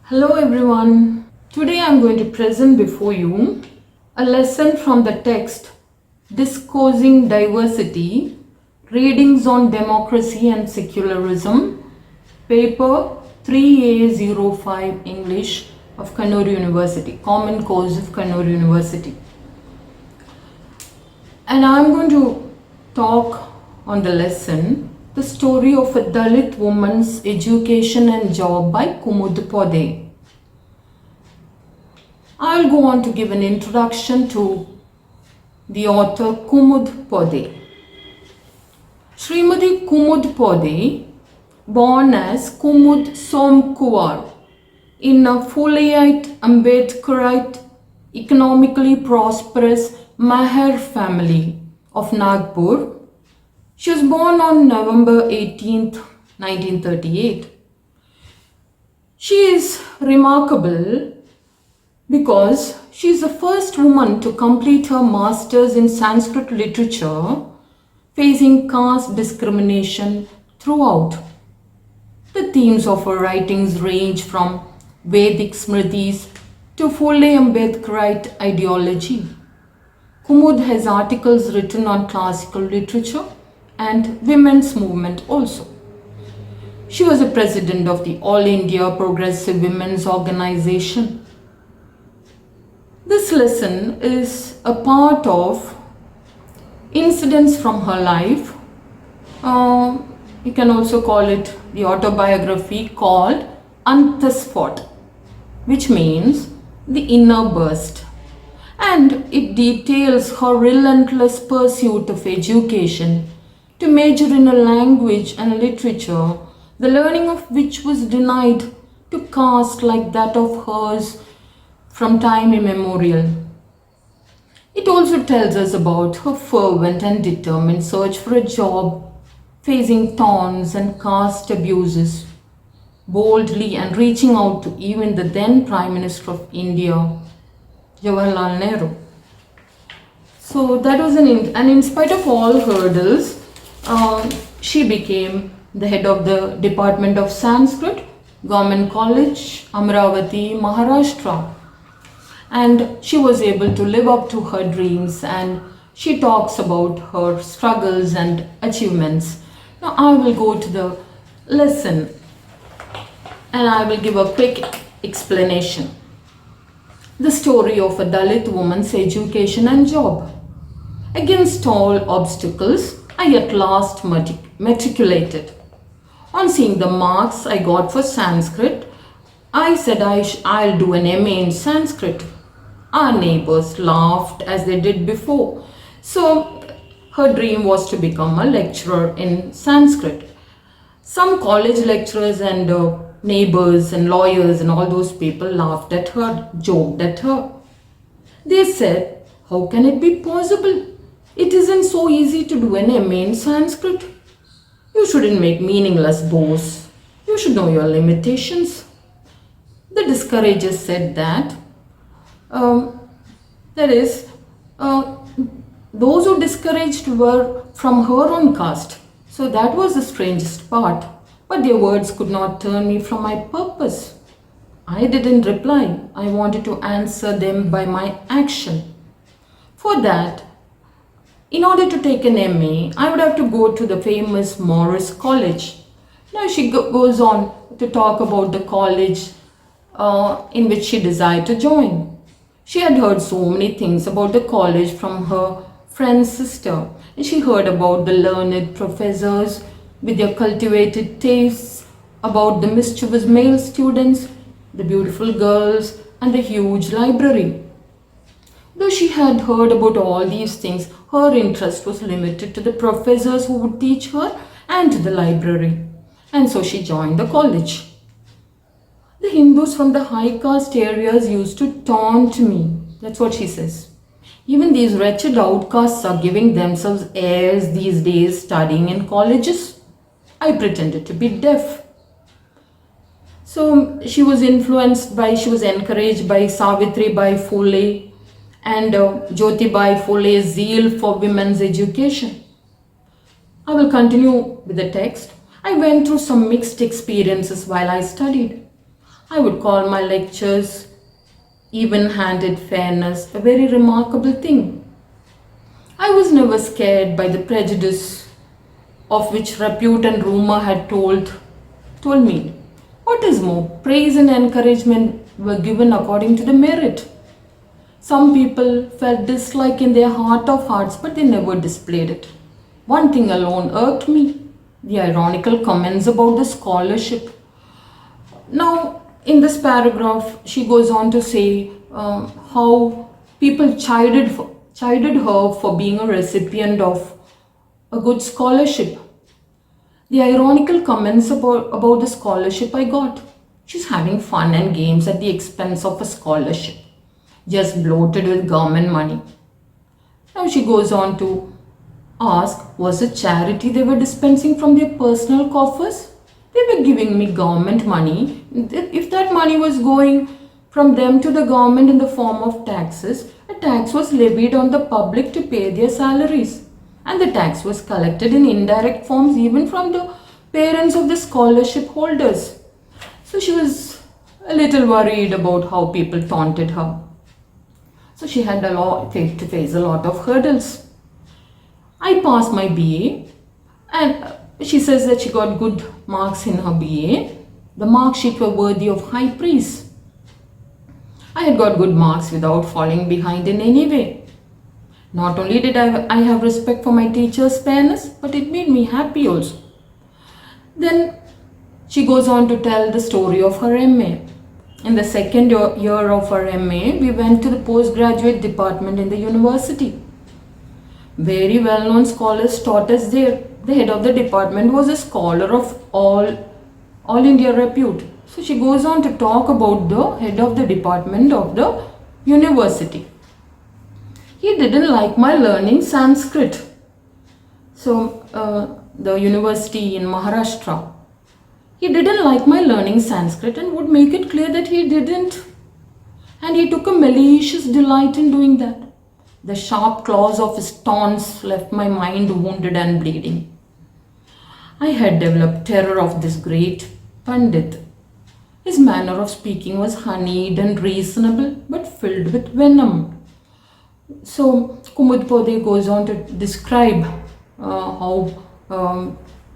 Hello everyone. Today I am going to present before you a lesson from the text Discoursing Diversity, Readings on Democracy and Secularism, paper 3A05 English of Kannur University, Common Course of Kannur University. And I am going to talk on the lesson The Story of a Dalit Woman's Education and Job by Kumud Pode. I will go on to give an introduction to the author Kumud Pode. Srimati Kumud Pode, born as Kumud Somkuwar in a Phuleite Ambedkarite, economically prosperous Maher family of Nagpur. She was born on November 18th, 1938. She is remarkable because she is the first woman to complete her master's in Sanskrit literature, facing caste discrimination throughout. The themes of her writings range from Vedic Smritis to Phule Ambedkarite ideology. Kumud has articles written on classical literature and women's movement also. She was a president of the All India Progressive Women's Organization. This lesson is a part of incidents from her life. You can also call it the autobiography called Antasphot, which means the inner burst. And it details her relentless pursuit of education to major in a language and literature, the learning of which was denied to caste like that of hers from time immemorial. It also tells us about her fervent and determined search for a job, facing taunts and caste abuses, boldly and reaching out to even the then Prime Minister of India, Jawaharlal Nehru. So that was and in spite of all hurdles, she became the head of the Department of Sanskrit, Government College, Amravati, Maharashtra. And she was able to live up to her dreams, and she talks about her struggles and achievements. Now I will go to the lesson and I will give a quick explanation. The story of a Dalit woman's education and job. Against all obstacles, I at last matriculated. On seeing the marks I got for Sanskrit, I said I'll do an MA in Sanskrit. Our neighbors laughed as they did before. So her dream was to become a lecturer in Sanskrit. Some college lecturers and neighbors and lawyers and all those people laughed at her, joked at her. They said, "How can it be possible? It isn't so easy to do an MA in Sanskrit. You shouldn't make meaningless boasts. You should know your limitations." The discouragers said that, those who discouraged were from her own caste. So that was the strangest part. But their words could not turn me from my purpose. I didn't reply. I wanted to answer them by my action. For that, in order to take an MA, I would have to go to the famous Morris College. Now she goes on to talk about the college in which she desired to join. She had heard so many things about the college from her friend's sister. And she heard about the learned professors with their cultivated tastes, about the mischievous male students, the beautiful girls, and the huge library. Though she had heard about all these things, her interest was limited to the professors who would teach her and to the library. And so she joined the college. The Hindus from the high caste areas used to taunt me. That's what she says. Even these wretched outcasts are giving themselves airs these days studying in colleges. I pretended to be deaf. So she was encouraged by Savitri Bai Phule and Jyotibai Phule's zeal for women's education. I will continue with the text. I went through some mixed experiences while I studied. I would call my lectures even handed fairness a very remarkable thing. I was never scared by the prejudice of which repute and rumor had told me. What is more, praise and encouragement were given according to the merit. Some people felt dislike in their heart of hearts, but they never displayed it. One thing alone irked me, the ironical comments about the scholarship. Now, in this paragraph, she goes on to say how people chided her for being a recipient of a good scholarship. The ironical comments about the scholarship I got. She's having fun and games at the expense of a scholarship, just bloated with government money. Now she goes on to ask, was it charity they were dispensing from their personal coffers? They were giving me government money. If that money was going from them to the government in the form of taxes, a tax was levied on the public to pay their salaries. And the tax was collected in indirect forms even from the parents of the scholarship holders. So she was a little worried about how people taunted her. So she had to face a lot of hurdles. I passed my BA, and she says that she got good marks in her BA. The mark sheet were worthy of high praise. I had got good marks without falling behind in any way. Not only did I have respect for my teacher's fairness, but it made me happy also. Then she goes on to tell the story of her MA. In the second year of her MA, we went to the postgraduate department in the university. Very well-known scholars taught us there. The head of the department was a scholar of all India repute. So she goes on to talk about the head of the department of the university. He didn't like my learning Sanskrit. So the university in Maharashtra, he didn't like my learning Sanskrit and would make it clear that he didn't. And he took a malicious delight in doing that. The sharp claws of his taunts left my mind wounded and bleeding. I had developed terror of this great Pandit. His manner of speaking was honeyed and reasonable, but filled with venom. So Kumudpode goes on to describe how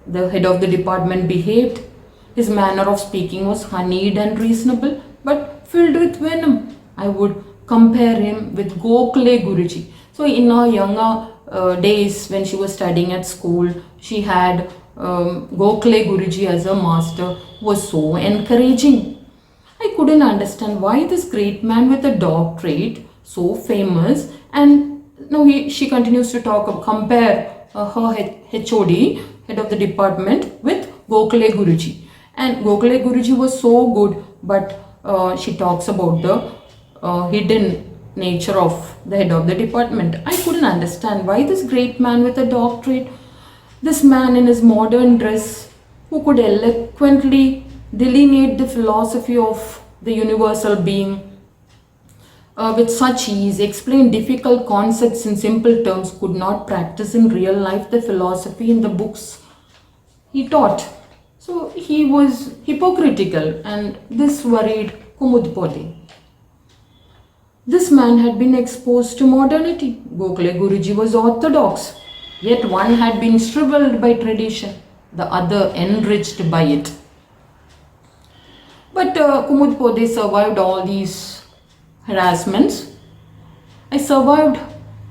the head of the department behaved. His manner of speaking was honeyed and reasonable, but filled with venom. I would compare him with Gokhale Guruji. So in her younger days, when she was studying at school, she had Gokhale Guruji as a master, who was so encouraging. I couldn't understand why this great man with a doctorate, so famous, and now she continues to compare her HOD, head of the department, with Gokhale Guruji. And Gokhale Guruji was so good, but she talks about the hidden nature of the head of the department. I couldn't understand why this great man with a doctorate, this man in his modern dress, who could eloquently delineate the philosophy of the universal being with such ease, explain difficult concepts in simple terms, could not practice in real life the philosophy in the books he taught. So he was hypocritical, and this worried Kumudpode. This man had been exposed to modernity. Gokhale Guruji was orthodox, yet one had been shriveled by tradition, the other enriched by it. But Kumudpode survived all these harassments. I survived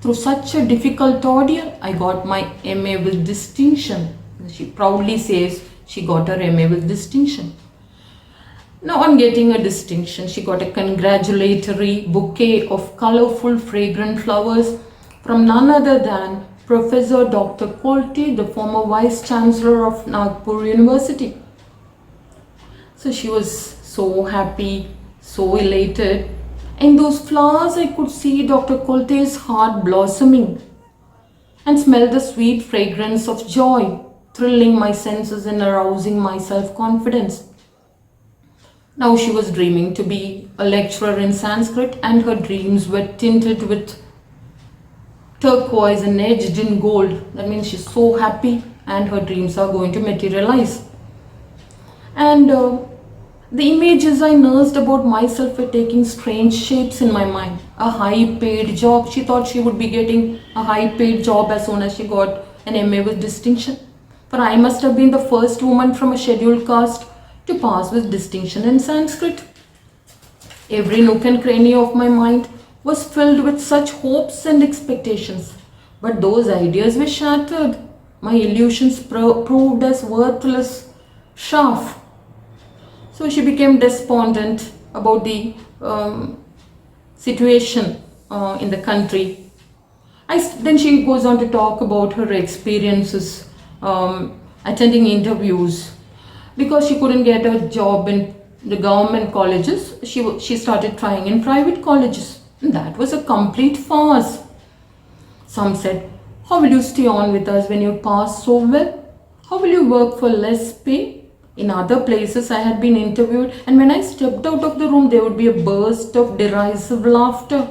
through such a difficult ordeal. I got my MA with distinction. She proudly says she got her MA with distinction. Now, on getting a distinction, she got a congratulatory bouquet of colorful, fragrant flowers from none other than Professor Dr. Kolte, the former Vice Chancellor of Nagpur University. So she was so happy, so elated. In those flowers, I could see Dr. Kolte's heart blossoming and smell the sweet fragrance of joy, thrilling my senses and arousing my self-confidence. Now she was dreaming to be a lecturer in Sanskrit, and her dreams were tinted with turquoise and edged in gold. That means she's so happy and her dreams are going to materialize. And The images I nursed about myself were taking strange shapes in my mind. A high paid job. She thought she would be getting a high paid job as soon as she got an MA with distinction. For I must have been the first woman from a scheduled caste to pass with distinction in Sanskrit. Every nook and cranny of my mind was filled with such hopes and expectations. But those ideas were shattered. My illusions proved as worthless chaff. So she became despondent about the situation in the country. Then she goes on to talk about her experiences attending interviews. Because she couldn't get a job in the government colleges, she started trying in private colleges. And that was a complete farce. Some said, "How will you stay on with us when you pass so well? How will you work for less pay?" In other places, I had been interviewed, and when I stepped out of the room, there would be a burst of derisive laughter.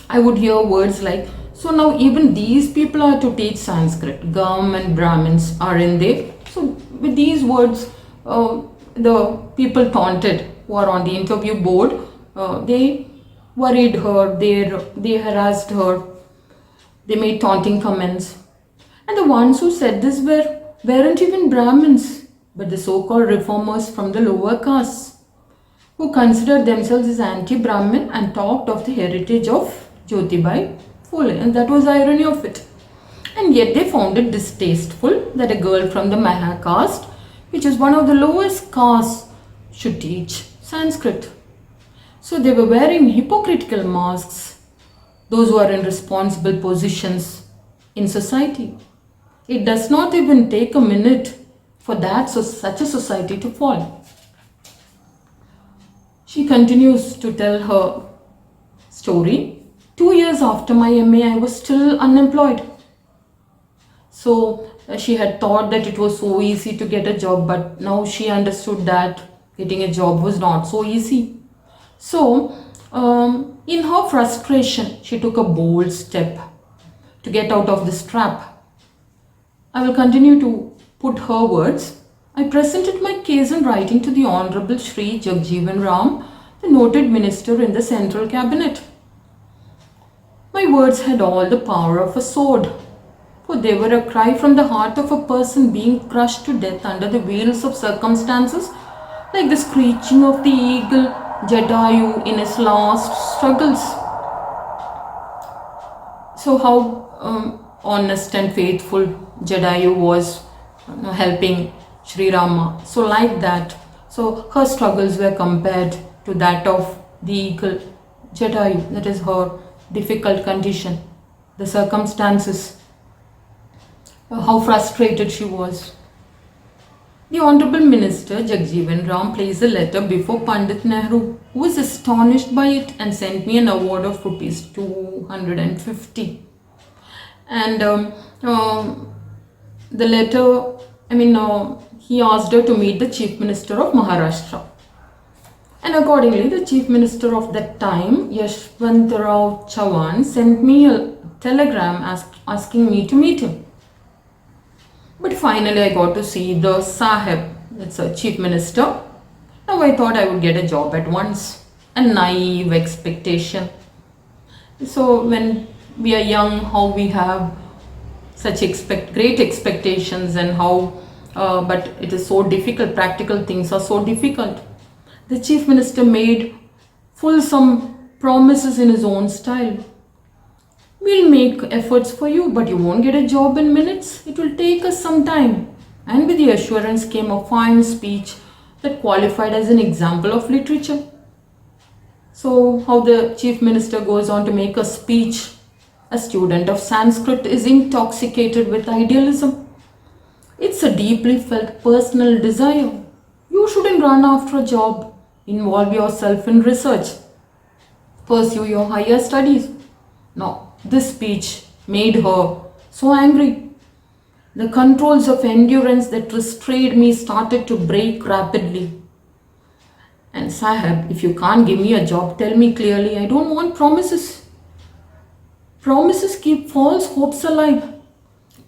I would hear words like, "So now even these people are to teach Sanskrit. Government Brahmins are in there." So with these words, the people taunted who are on the interview board. They worried her, they harassed her, they made taunting comments. And the ones who said this weren't even Brahmins, but the so-called reformers from the lower castes, who considered themselves as anti-Brahmin and talked of the heritage of Jyotibai Phule. And that was the irony of it. And yet they found it distasteful that a girl from the Maha caste, which is one of the lowest castes, should teach Sanskrit. So they were wearing hypocritical masks, those who are in responsible positions in society. It does not even take a minute for such a society to fall. She continues to tell her story. 2 years after my MA, I was still unemployed. So she had thought that it was so easy to get a job, but now she understood that getting a job was not so easy. So in her frustration, she took a bold step to get out of this trap. I will continue to put her words. I presented my case in writing to the Honorable Sri Jagjeevan Ram, the noted minister in the central cabinet. My words had all the power of a sword, for they were a cry from the heart of a person being crushed to death under the wheels of circumstances, like the screeching of the eagle Jadayu in his last struggles. So how honest and faithful Jadayu was helping Sri Rama. So like that, so her struggles were compared to that of the eagle Jadayu. That is her difficult condition, the circumstances, how frustrated she was. The Honorable Minister Jagjeevan Ram placed a letter before Pandit Nehru, who was astonished by it and sent me an award of rupees 250. And the letter, he asked her to meet the Chief Minister of Maharashtra. And accordingly, the Chief Minister of that time, Yashwantrao Chavan, sent me a telegram asking me to meet him. But finally, I got to see the Sahib, that's a Chief Minister. Now I thought I would get a job at once. A naive expectation. So when we are young, how we have such great expectations, and how, but it is so difficult. Practical things are so difficult. The Chief Minister made fulsome promises in his own style. We'll make efforts for you, but you won't get a job in minutes. It will take us some time. And with the assurance came a fine speech that qualified as an example of literature. So how the Chief Minister goes on to make a speech. A student of Sanskrit is intoxicated with idealism. It's a deeply felt personal desire. You shouldn't run after a job. Involve yourself in research. Pursue your higher studies. Now, this speech made her so angry. The controls of endurance that restrained me started to break rapidly. And Sahib, if you can't give me a job, tell me clearly. I don't want promises. Promises keep false hopes alive.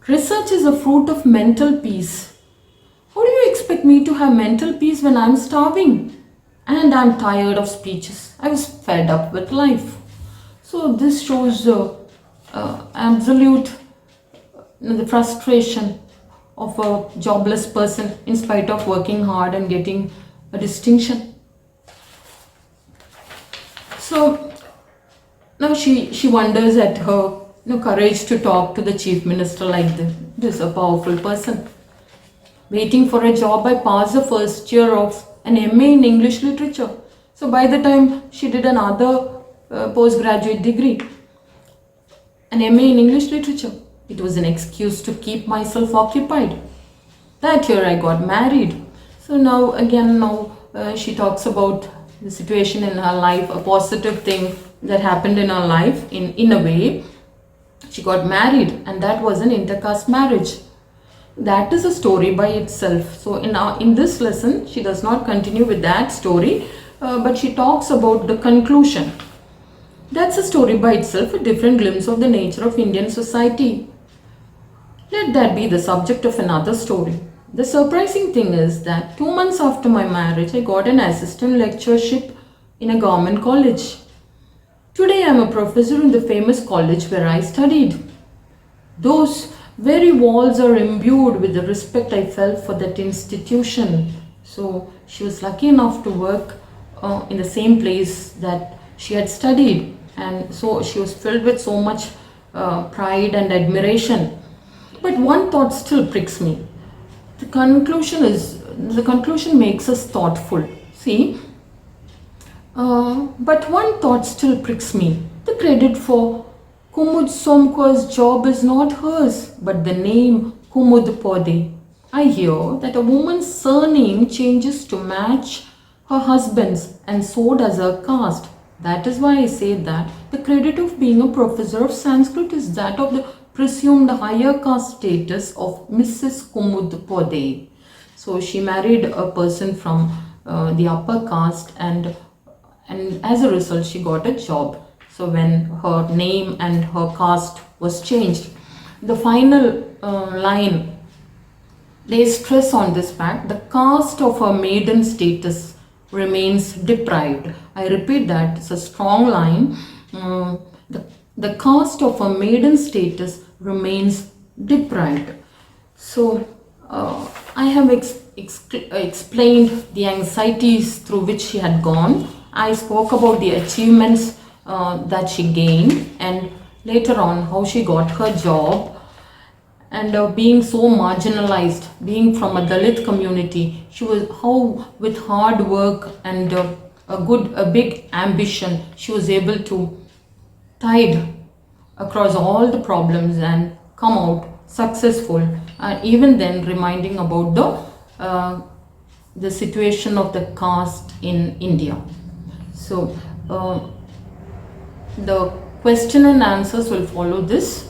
Research is a fruit of mental peace. How do you expect expect me to have mental peace when I'm starving? And I'm tired of speeches. I was fed up with life. So this shows absolute the frustration of a jobless person in spite of working hard and getting a distinction. So now she wonders at her courage to talk to the chief minister like this, a powerful person. Waiting for a job, I passed the first year of an MA in English literature. So by the time she did another postgraduate degree, an MA in English literature, it was an excuse to keep myself occupied. That year I got married. So now she talks about the situation in her life, a positive thing that happened in her life in a way. She got married, and that was an intercaste marriage. That is a story by itself. So in this lesson, she does not continue with that story, but she talks about the conclusion. That's a story by itself, a different glimpse of the nature of Indian society. Let that be the subject of another story. The surprising thing is that 2 months after my marriage, I got an assistant lectureship in a government college. Today I am a professor in the famous college where I studied. Those very walls are imbued with the respect I felt for that institution. So she was lucky enough to work in the same place that she had studied, and so she was filled with so much pride and admiration. But one thought still pricks me. The conclusion makes us thoughtful. See, but one thought still pricks me. The credit for Kumud Somko's job is not hers, but the name Kumud Pode. I hear that a woman's surname changes to match her husband's, and so does her caste. That is why I say that the credit of being a professor of Sanskrit is that of the presumed higher caste status of Mrs. Kumud Pode. So she married a person from the upper caste, and as a result she got a job. So when her name and her caste was changed, the final line lays stress on this fact: the caste of her maiden status remains deprived. I repeat that, it's a strong line. The caste of her maiden status remains deprived. So I have explained the anxieties through which she had gone. I spoke about the achievements that she gained, and later on how she got her job, and being so marginalized, being from a Dalit community, she was how with hard work and a big ambition, she was able to tide across all the problems and come out successful. And even then, reminding about the situation of the caste in India. So the question and answers will follow this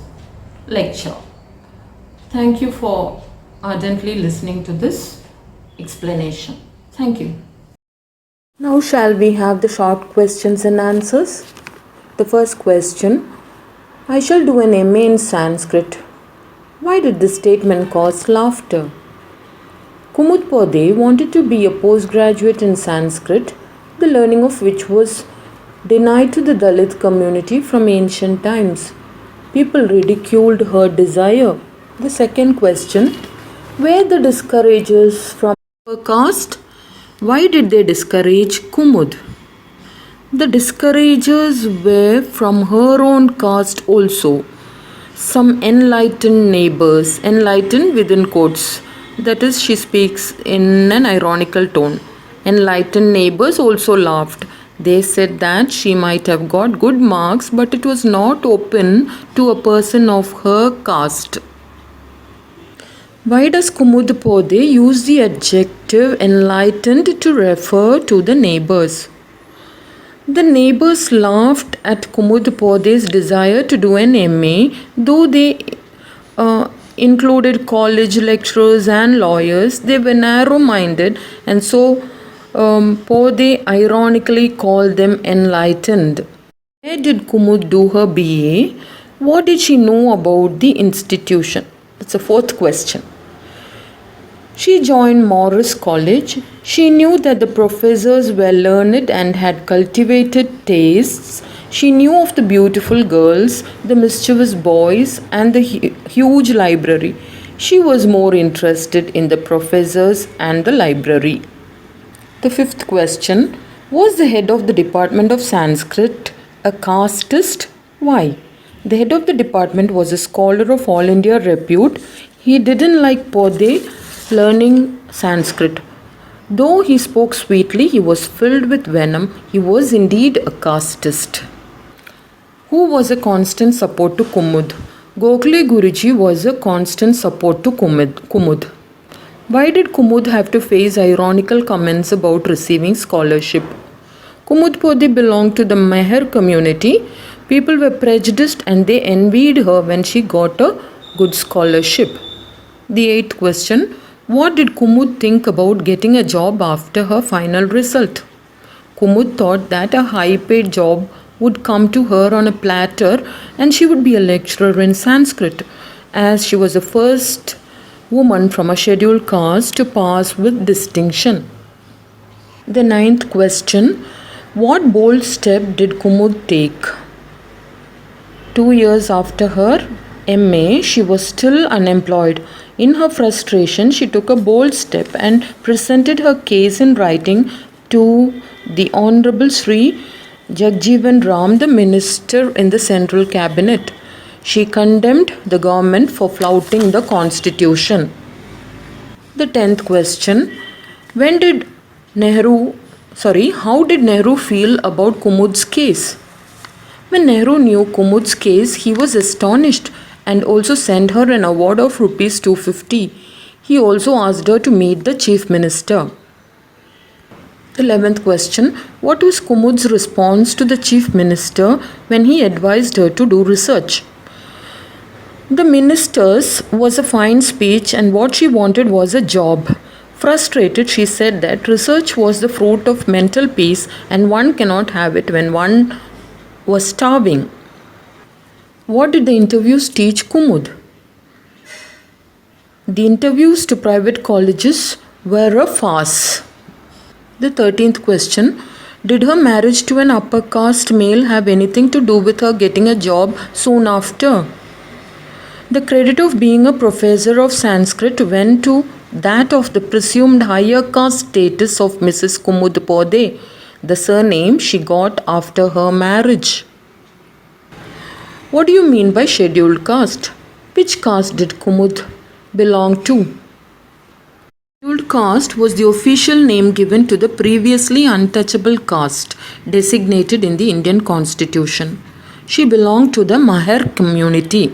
lecture. Thank you for ardently listening to this explanation. Thank you. Now shall we have the short questions and answers? The first question: I shall do an MA in Sanskrit. Why did this statement cause laughter? Kumud Pode wanted to be a postgraduate in Sanskrit, the learning of which was denied to the Dalit community from ancient times. People ridiculed her desire. The second question: were the discouragers from her caste? Why did they discourage Kumud? The discouragers were from her own caste also. Some enlightened neighbors, enlightened within quotes, that is, she speaks in an ironical tone. Enlightened neighbors also laughed. They said that she might have got good marks, but it was not open to a person of her caste. Why does Kumud Pode use the adjective enlightened to refer to the neighbors? The neighbors laughed at Kumud Pode's desire to do an MA, though they included college lecturers and lawyers. They were narrow-minded, and so Pode ironically called them enlightened. Where did Kumud do her BA? What did she know about the institution? That's the fourth question. She joined Morris College. She knew that the professors were learned and had cultivated tastes. She knew of the beautiful girls, the mischievous boys, and the huge library. She was more interested in the professors and the library. The fifth question: was the head of the Department of Sanskrit a casteist? Why? The head of the department was a scholar of all India repute. He didn't like Pode learning Sanskrit. Though he spoke sweetly, he was filled with venom. He was indeed a casteist. Who was a constant support to Kumud? Gokhale Guruji was a constant support to Kumud. Why did Kumud have to face ironical comments about receiving scholarship? Kumud Pode belonged to the Meher community. People were prejudiced and they envied her when she got a good scholarship. The eighth question: what did Kumud think about getting a job after her final result? Kumud thought that a high paid job would come to her on a platter and she would be a lecturer in Sanskrit, as she was the first woman from a scheduled caste to pass with distinction. The ninth question: what bold step did Kumud take? 2 years after her MA, she was still unemployed. In her frustration, she took a bold step and presented her case in writing to the Honorable Sri Jagjeevan Ram, the minister in the central cabinet. She condemned the government for flouting the constitution. The 10th question: how did Nehru feel about Kumud's case? When Nehru knew Kumud's case, he was astonished and also sent her an award of rupees 250. He also asked her to meet the chief minister. The 11th question: what was Kumud's response to the chief minister when he advised her to do research? The minister's was a fine speech and what she wanted was a job. Frustrated, she said that research was the fruit of mental peace and one cannot have it when one was starving. What did the interviews teach Kumud? The interviews to private colleges were a farce. The 13th question: did her marriage to an upper caste male have anything to do with her getting a job soon after? The credit of being a professor of Sanskrit went to that of the presumed higher caste status of Mrs. Kumud Pode, the surname she got after her marriage. What do you mean by scheduled caste? Which caste did Kumud belong to? Scheduled caste was the official name given to the previously untouchable caste designated in the Indian Constitution. She belonged to the Meher community.